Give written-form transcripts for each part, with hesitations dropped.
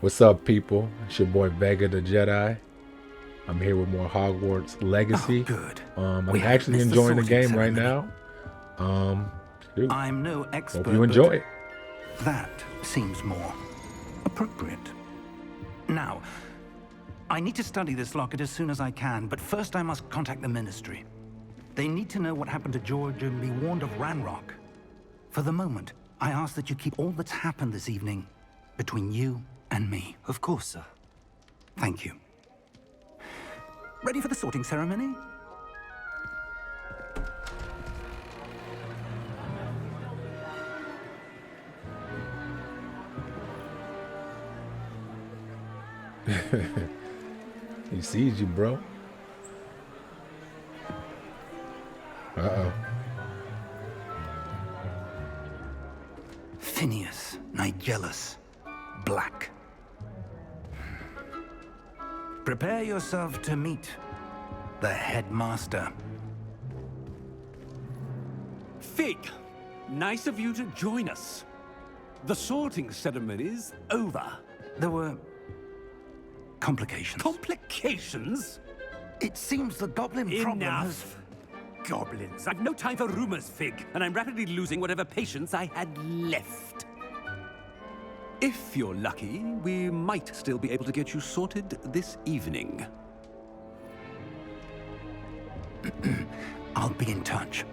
What's up, people? It's your boy Vega the Jedi. I'm here with more Hogwarts Legacy. Oh, good. I'm actually enjoying the game right now. Shoot. I'm no expert. Hope you enjoy it. That seems more appropriate. Now, I need to study this locket as soon as I can, but first I must contact the Ministry. They need to know what happened to George and be warned of Ranrock. For the moment, I ask that you keep all that's happened this evening between you and me. Of course, sir. Thank you. Ready for the sorting ceremony? He sees you, bro. Uh-oh. Phineas, Nigellus, Black. Prepare yourself to meet the headmaster. Fig, nice of you to join us. The sorting ceremony's over. There were complications. Complications? It seems the goblin problem has... Enough. Goblins. I've no time for rumors, Fig, and I'm rapidly losing whatever patience I had left. If you're lucky, we might still be able to get you sorted this evening. I'll be in touch.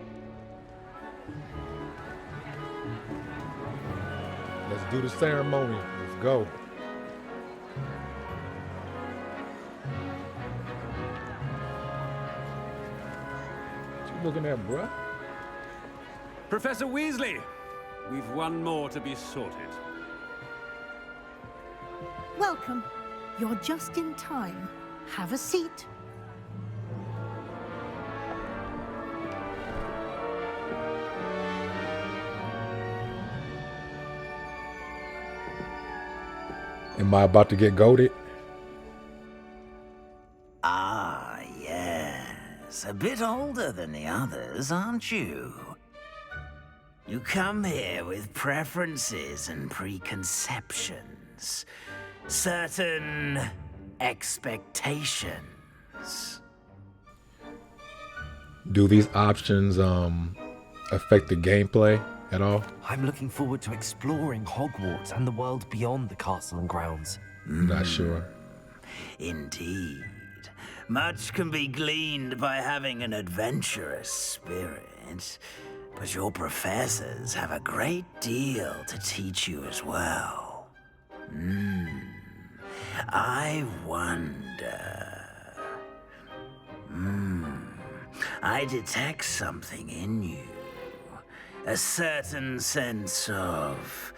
Let's do the ceremony. Let's go. What you looking at, bruh? Professor Weasley, we've one more to be sorted. Welcome. You're just in time. Have a seat. Am I about to get goated? Ah, yes. A bit older than the others, aren't you? You come here with preferences and preconceptions. Certain expectations. Do these options affect the gameplay at all? I'm looking forward to exploring Hogwarts and the world beyond the castle and grounds. I'm not sure. Indeed. Much can be gleaned by having an adventurous spirit, but your professors have a great deal to teach you as well. I wonder... I detect something in you. A certain sense of...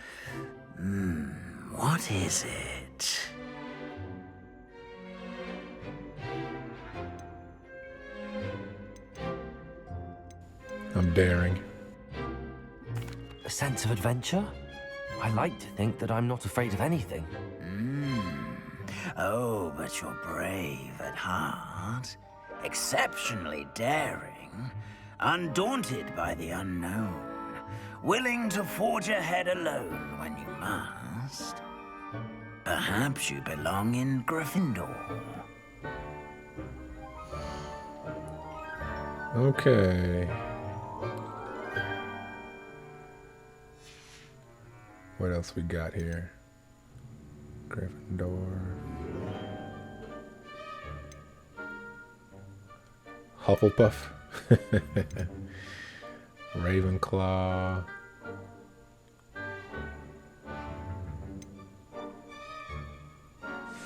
what is it? I'm daring. A sense of adventure? I like to think that I'm not afraid of anything. Oh, but you're brave at heart, exceptionally daring, undaunted by the unknown, willing to forge ahead alone when you must. Perhaps you belong in Gryffindor. Okay. What else we got here? Gryffindor. Hufflepuff. Ravenclaw.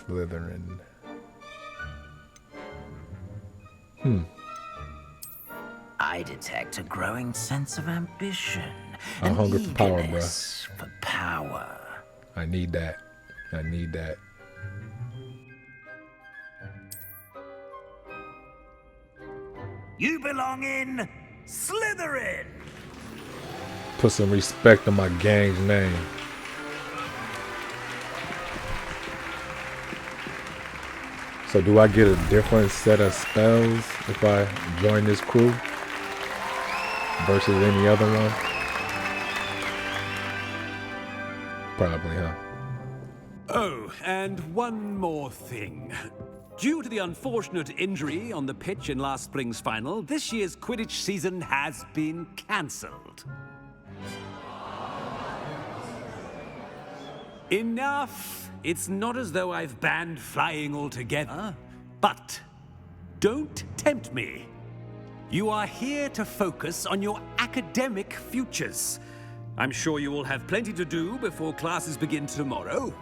Slytherin. I detect a growing sense of ambition. I'm hungry for power, bruh. eagerness for power. I need that. I need that. You belong in Slytherin! Put some respect on my gang's name. So do I get a different set of spells if I join this crew versus any other one? Probably, huh? Oh, and one more thing. Due to the unfortunate injury on the pitch in last spring's final, this year's Quidditch season has been cancelled. Enough! It's not as though I've banned flying altogether, but don't tempt me. You are here to focus on your academic futures. I'm sure you will have plenty to do before classes begin tomorrow.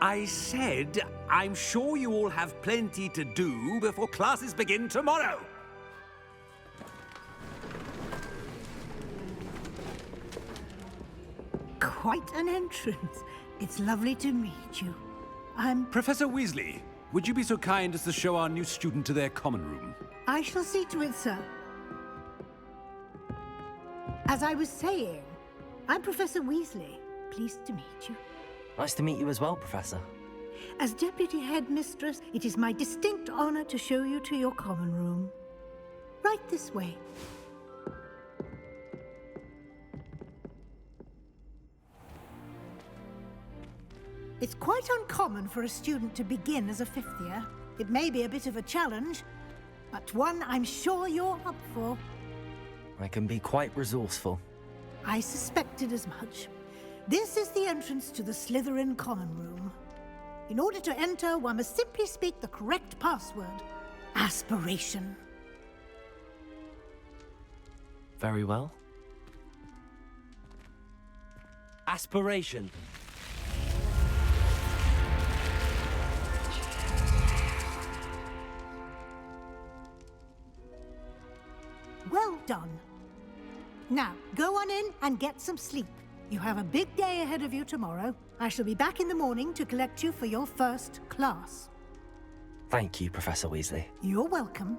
I said, I'm sure you all have plenty to do before classes begin tomorrow. Quite an entrance. It's lovely to meet you. Professor Weasley, would you be so kind as to show our new student to their common room? I shall see to it, sir. As I was saying, I'm Professor Weasley. Pleased to meet you. Nice to meet you as well, Professor. As Deputy Headmistress, it is my distinct honor to show you to your common room. Right this way. It's quite uncommon for a student to begin as a fifth year. It may be a bit of a challenge, but one I'm sure you're up for. I can be quite resourceful. I suspected as much. This is the entrance to the Slytherin common room. In order to enter, one must simply speak the correct password. Aspiration. Very well. Aspiration. Well done. Now, go on in and get some sleep. You have a big day ahead of you tomorrow. I shall be back in the morning to collect you for your first class. Thank you, Professor Weasley. You're welcome.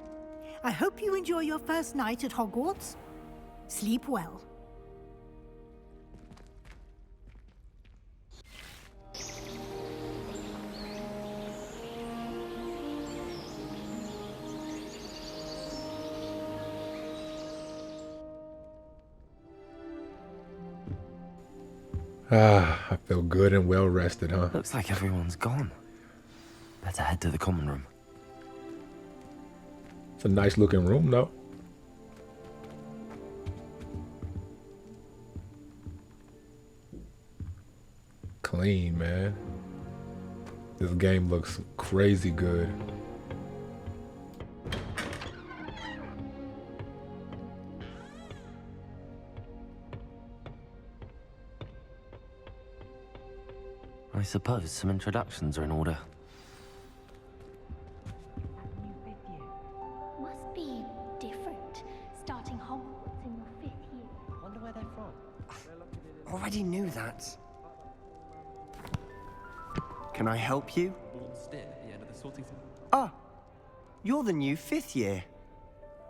I hope you enjoy your first night at Hogwarts. Sleep well. I feel good and well rested, huh? Looks like everyone's gone. Better head to the common room. It's a nice looking room, though. Clean, man. This game looks crazy good. I suppose some introductions are in order. Must be different, starting Hogwarts in your 5th year. Wonder where they're from. Already knew that. Can I help you? Ah, you're the new 5th year.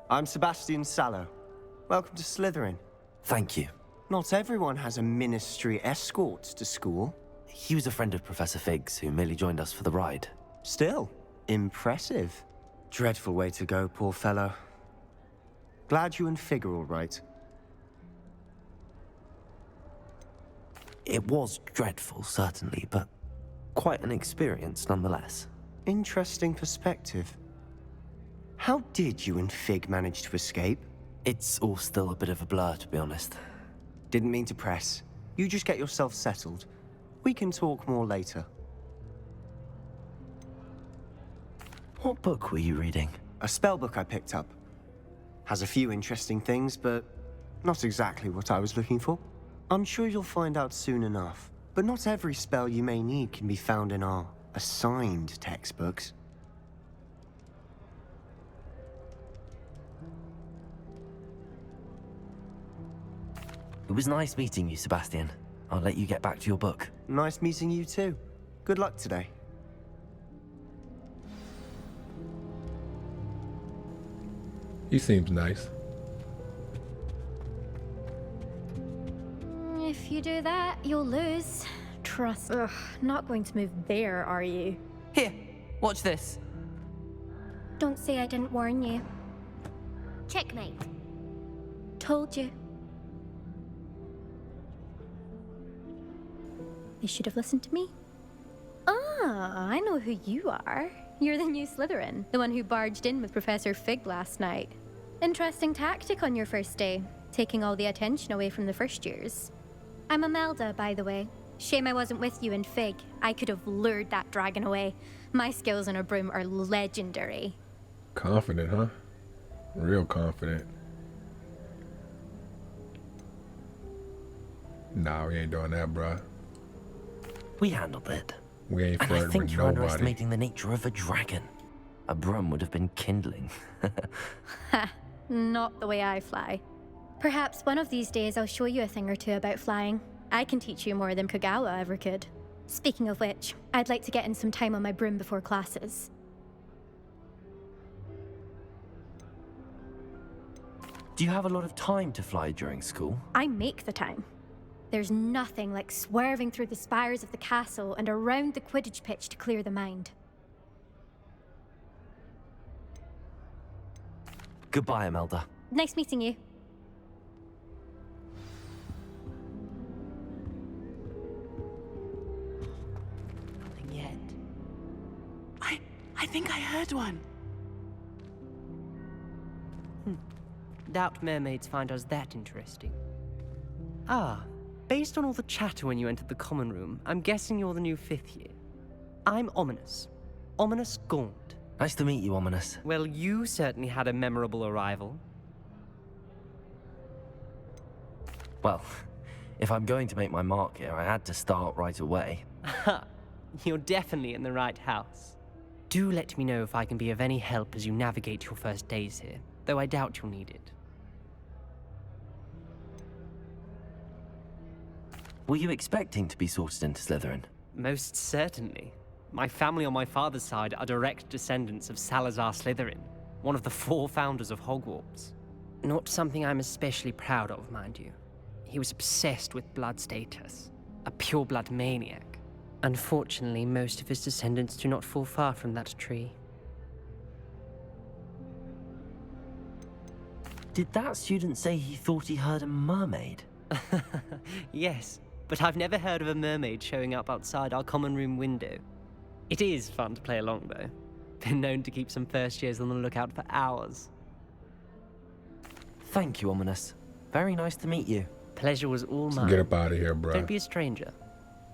I'm Sebastian Sallow. Welcome to Slytherin. Thank you. Not everyone has a ministry escort to school. He was a friend of Professor Fig's who merely joined us for the ride. Still, impressive. Dreadful way to go, poor fellow. Glad you and Fig are all right. It was dreadful, certainly, but quite an experience nonetheless. Interesting perspective. How did you and Fig manage to escape? It's all still a bit of a blur, to be honest. Didn't mean to press. You just get yourself settled. We can talk more later. What book were you reading? A spell book I picked up. Has a few interesting things, but not exactly what I was looking for. I'm sure you'll find out soon enough. But not every spell you may need can be found in our assigned textbooks. It was nice meeting you, Sebastian. I'll let you get back to your book. Nice meeting you too. Good luck today. He seems nice. If you do that, you'll lose. Trust. Ugh, not going to move there, are you? Here, watch this. Don't say I didn't warn you. Checkmate. Told you. They should have listened to me. Ah, I know who you are. You're the new Slytherin, the one who barged in with Professor Fig last night. Interesting tactic on your first day, taking all the attention away from the first years. I'm Imelda, by the way. Shame I wasn't with you in Fig. I could have lured that dragon away. My skills on a broom are legendary. Confident, huh? Real confident. Nah, we ain't doing that, bruh. We handled it. We ain't And I flirting think with you're nobody. underestimating the nature of a dragon. A broom would have been kindling. Ha, not the way I fly. Perhaps one of these days I'll show you a thing or two about flying. I can teach you more than Kagawa ever could. Speaking of which, I'd like to get in some time on my broom before classes. Do you have a lot of time to fly during school? I make the time. There's nothing like swerving through the spires of the castle and around the Quidditch pitch to clear the mind. Goodbye, Imelda. Nice meeting you. Nothing yet. I think I heard one. Doubt mermaids find us that interesting. Ah, based on all the chatter when you entered the common room, I'm guessing you're the new 5th year. I'm Ominous. Ominous Gaunt. Nice to meet you, Ominous. Well, you certainly had a memorable arrival. Well, if I'm going to make my mark here, I had to start right away. Ha! You're definitely in the right house. Do let me know if I can be of any help as you navigate your first days here, though I doubt you'll need it. Were you expecting to be sorted into Slytherin? Most certainly. My family on my father's side are direct descendants of Salazar Slytherin, one of the 4 founders of Hogwarts. Not something I'm especially proud of, mind you. He was obsessed with blood status, a pure-blood maniac. Unfortunately, most of his descendants do not fall far from that tree. Did that student say he thought he heard a mermaid? Yes, but I've never heard of a mermaid showing up outside our common room window. It is fun to play along, though. Been known to keep some first years on the lookout for hours. Thank you, Ominous. Very nice to meet you. Pleasure was all mine. Get up out of here, bro. Don't be a stranger.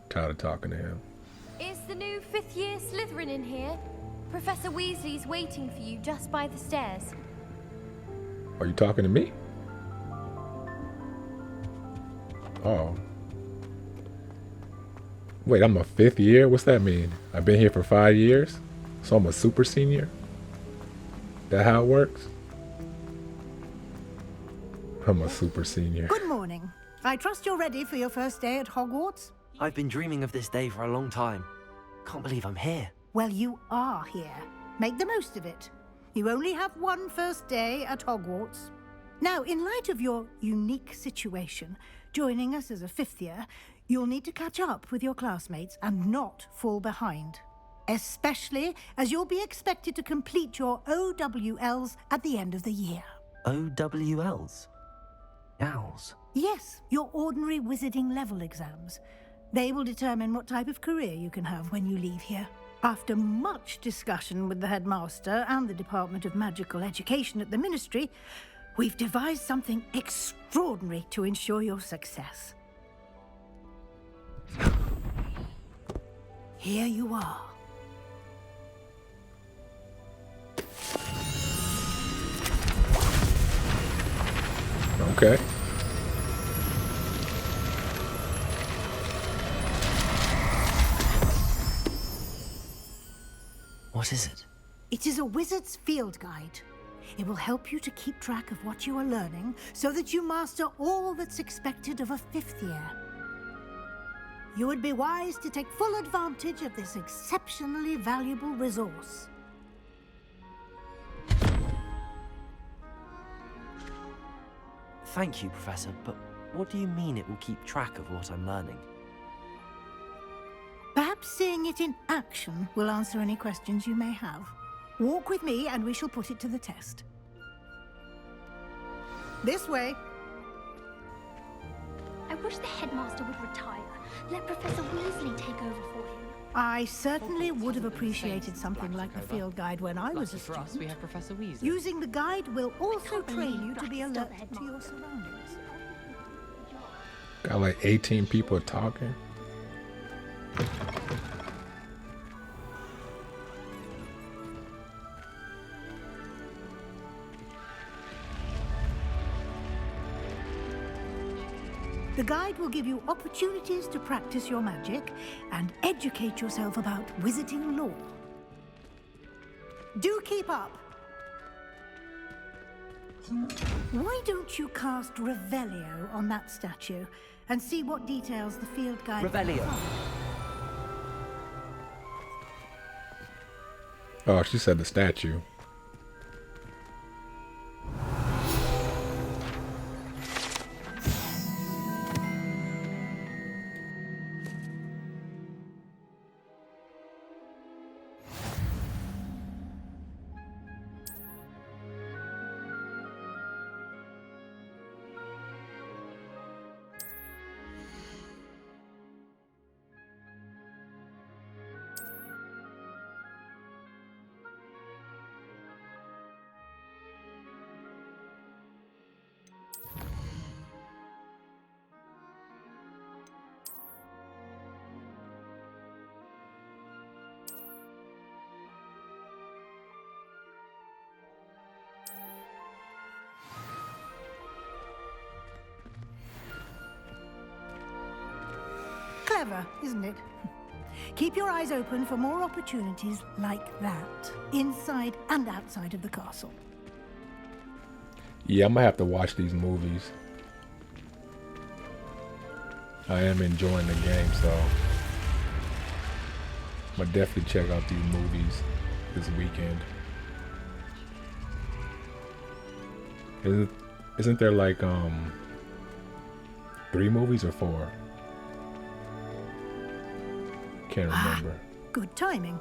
Tired of talking to him. Is the new 5th year Slytherin in here? Professor Weasley's waiting for you just by the stairs. Are you talking to me? Oh. Wait, I'm a 5th year? What's that mean? I've been here for 5 years? So I'm a super senior? That how it works? I'm a super senior. Good morning. I trust you're ready for your first day at Hogwarts? I've been dreaming of this day for a long time. Can't believe I'm here. Well, you are here. Make the most of it. You only have one first day at Hogwarts. Now, in light of your unique situation, joining us as a 5th year, you'll need to catch up with your classmates and not fall behind. Especially as you'll be expected to complete your OWLs at the end of the year. OWLs? Owls? Yes, your ordinary wizarding level exams. They will determine what type of career you can have when you leave here. After much discussion with the headmaster and the Department of Magical Education at the Ministry, we've devised something extraordinary to ensure your success. Here you are. Okay. What is it? It is a wizard's field guide. It will help you to keep track of what you are learning so that you master all that's expected of a 5th year. You would be wise to take full advantage of this exceptionally valuable resource. Thank you, Professor, but what do you mean it will keep track of what I'm learning? Perhaps seeing it in action will answer any questions you may have. Walk with me and we shall put it to the test. This way. I wish the headmaster would retire. let Professor Weasley take over for him. I certainly would have appreciated something like the field guide when I was a For us, we student. have Professor Weasley. Using the guide will also can't train believe you to be that's alert still to your surroundings. Got like 18 people talking. The guide will give you opportunities to practice your magic and educate yourself about wizarding lore. Do keep up! Why don't you cast Revelio on that statue and see what details the field guide... Revelio. Oh, she said the statue. Clever, isn't it? Keep your eyes open for more opportunities like that, inside and outside of the castle. Yeah, I'm gonna have to watch these movies. I am enjoying the game, so I'm gonna definitely check out these movies this weekend. Isn't there like 3 movies or 4? Can't remember. Good timing.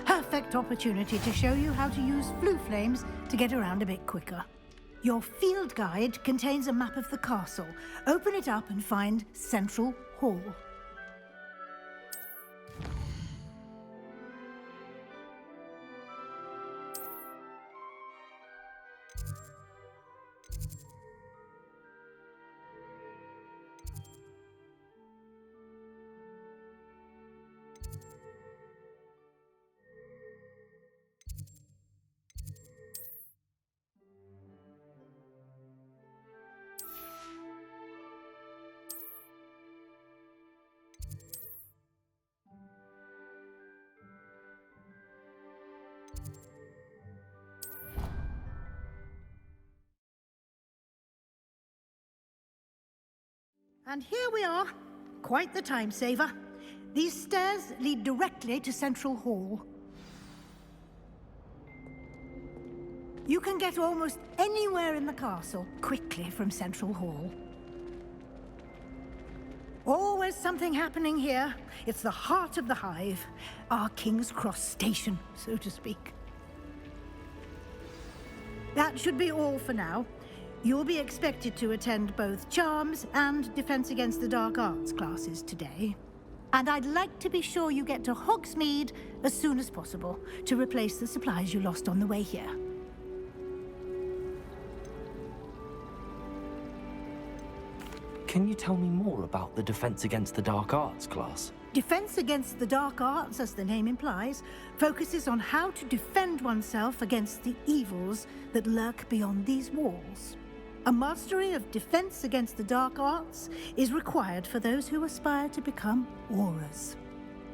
Perfect opportunity to show you how to use flue flames to get around a bit quicker. Your field guide contains a map of the castle. Open it up and find Central Hall. And here we are. Quite the time saver. These stairs lead directly to Central Hall. You can get almost anywhere in the castle quickly from Central Hall. Always something happening here. It's the heart of the hive, our King's Cross station, so to speak. That should be all for now. You'll be expected to attend both Charms and Defense Against the Dark Arts classes today. And I'd like to be sure you get to Hogsmeade as soon as possible to replace the supplies you lost on the way here. Can you tell me more about the Defense Against the Dark Arts class? Defense Against the Dark Arts, as the name implies, focuses on how to defend oneself against the evils that lurk beyond these walls. A mastery of Defense Against the Dark Arts is required for those who aspire to become Aurors.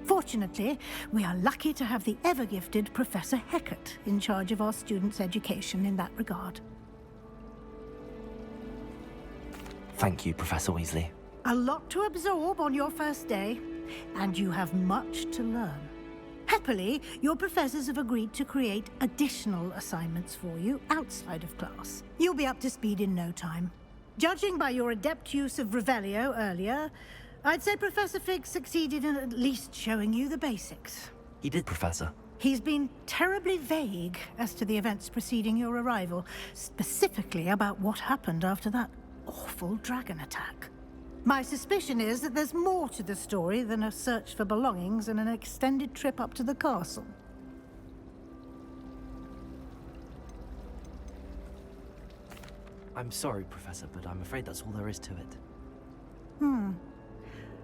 Fortunately, we are lucky to have the ever-gifted Professor Hecat in charge of our students' education in that regard. Thank you, Professor Weasley. A lot to absorb on your first day, and you have much to learn. Happily, your professors have agreed to create additional assignments for you outside of class. You'll be up to speed in no time. Judging by your adept use of Revelio earlier, I'd say Professor Fig succeeded in at least showing you the basics. He did, Professor. He's been terribly vague as to the events preceding your arrival, specifically about what happened after that awful dragon attack. My suspicion is that there's more to the story than a search for belongings and an extended trip up to the castle. I'm sorry, Professor, but I'm afraid that's all there is to it.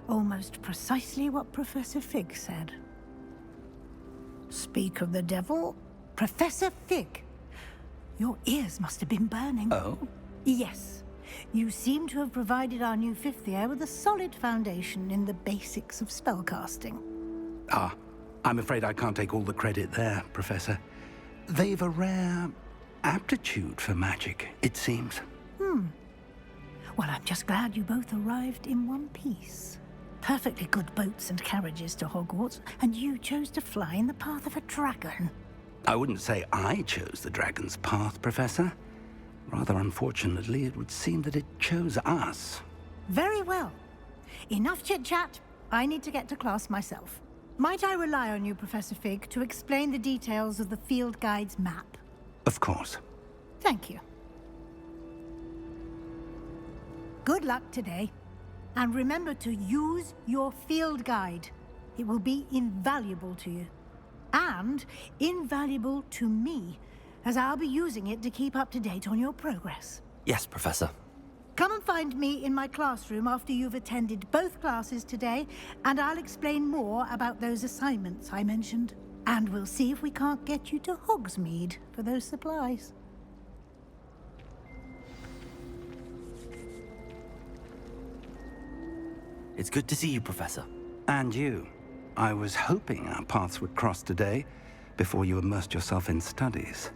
Almost precisely what Professor Fig said. Speak of the devil, Professor Fig. Your ears must have been burning. Oh? Yes. You seem to have provided our new fifth year with a solid foundation in the basics of spellcasting. Ah, I'm afraid I can't take all the credit there, Professor. They've a rare aptitude for magic, it seems. Well, I'm just glad you both arrived in one piece. Perfectly good boats and carriages to Hogwarts, and you chose to fly in the path of a dragon. I wouldn't say I chose the dragon's path, Professor. Rather unfortunately, it would seem that it chose us. Very well. Enough chit-chat. I need to get to class myself. Might I rely on you, Professor Fig, to explain the details of the field guide's map? Of course. Thank you. Good luck today. And remember to use your field guide. It will be invaluable to you. And invaluable to me, as I'll be using it to keep up to date on your progress. Yes, Professor. Come and find me in my classroom after you've attended both classes today, and I'll explain more about those assignments I mentioned. And we'll see if we can't get you to Hogsmeade for those supplies. It's good to see you, Professor. And you. I was hoping our paths would cross today, before you immersed yourself in studies.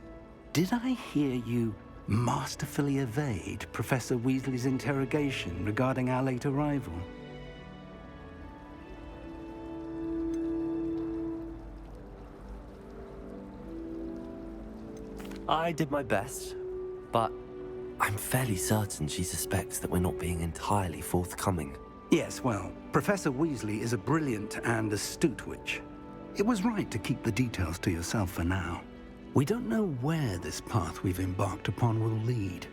Did I hear you masterfully evade Professor Weasley's interrogation regarding our late arrival? I did my best, but I'm fairly certain she suspects that we're not being entirely forthcoming. Yes, well, Professor Weasley is a brilliant and astute witch. It was right to keep the details to yourself for now. We don't know where this path we've embarked upon will lead.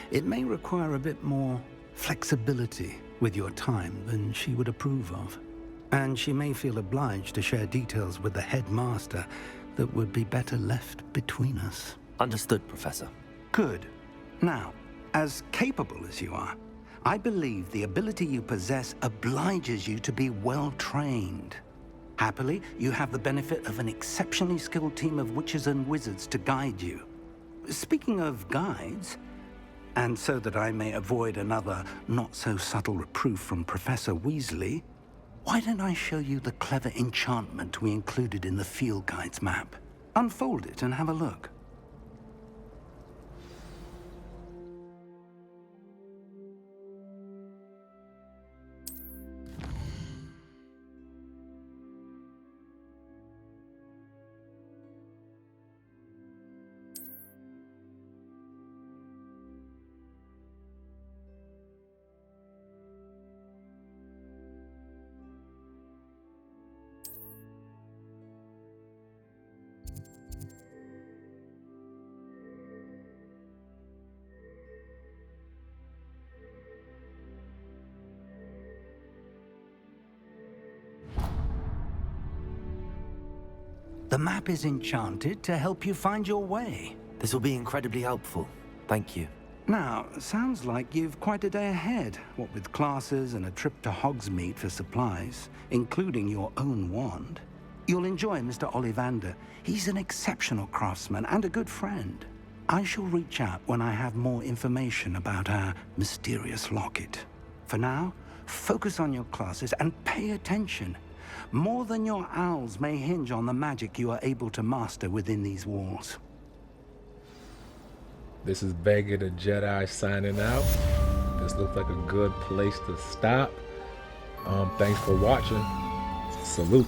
It may require a bit more flexibility with your time than she would approve of. And she may feel obliged to share details with the headmaster that would be better left between us. Understood, Professor. Good. Now, as capable as you are, I believe the ability you possess obliges you to be well-trained. Happily, you have the benefit of an exceptionally skilled team of witches and wizards to guide you. Speaking of guides, and so that I may avoid another not-so-subtle reproof from Professor Weasley, why don't I show you the clever enchantment we included in the field guide's map? Unfold it and have a look. The map is enchanted to help you find your way. This will be incredibly helpful. Thank you. Now, sounds like you've quite a day ahead, what with classes and a trip to Hogsmeade for supplies, including your own wand. You'll enjoy Mr. Ollivander. He's an exceptional craftsman and a good friend. I shall reach out when I have more information about our mysterious locket. For now, focus on your classes and pay attention. More than your owls may hinge on the magic you are able to master within these walls. This is Vega the Jedi signing out. This looks like a good place to stop. Thanks for watching. Salute.